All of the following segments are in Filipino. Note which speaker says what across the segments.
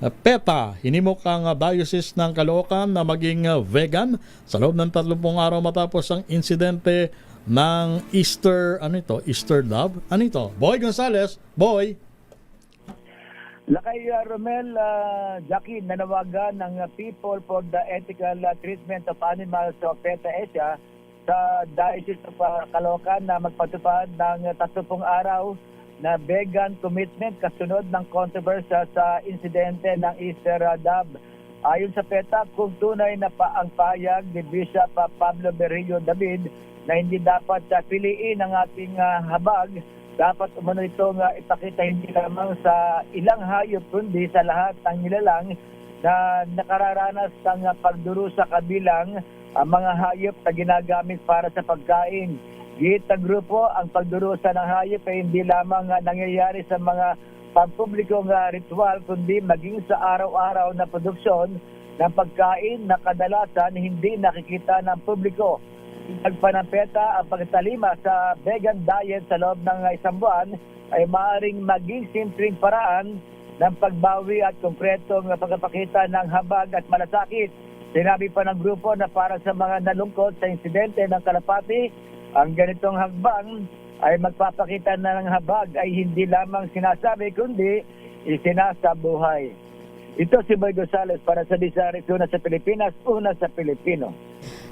Speaker 1: PETA, hinimok ang Diocese ng Caloocan na maging vegan sa loob ng 30 araw matapos ang insidente ng Easter, Easter Dove? Boy Gonzales, Boy.
Speaker 2: Lakay Romel, Jackie, nanawagan ng People for the Ethical Treatment of Animals o PETA Asia sa Diocese of Caloocan na magpatupad ng 30 araw na vegan commitment kasunod ng kontrobersya sa insidente ng Easter Dove. Ayon sa PETA, kung tunay na ang payag ni Bishop Pablo Berrio David na hindi dapat piliin ang ating habag, dapat umano itong ipakita hindi lamang sa ilang hayop kundi sa lahat ng nilalang na nakararanas ng pagdurusa kabilang ang mga hayop na ginagamit para sa pagkain. Git ng grupo, ang pagdurusa ng hayop ay hindi lamang nangyayari sa mga pampublikong ritual kundi maging sa araw-araw na produksyon ng pagkain na kadalasan hindi nakikita ng publiko. Nagpanampeta ang pagtalima sa vegan diet sa loob ng isang buwan ay maaaring maging simpleng paraan ng pagbawi at konkretong pagpapakita ng habag at malasakit. Sinabi pa ng grupo na para sa mga nalungkot sa insidente ng Kalapati, ang ganitong hakbang ay magpapakita na ng habag ay hindi lamang sinasabi kundi isinasabuhay. Ito si Boy Gonzales para sa Visaris, una sa Pilipinas, una sa Pilipino.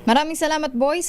Speaker 3: Maraming salamat, Boy.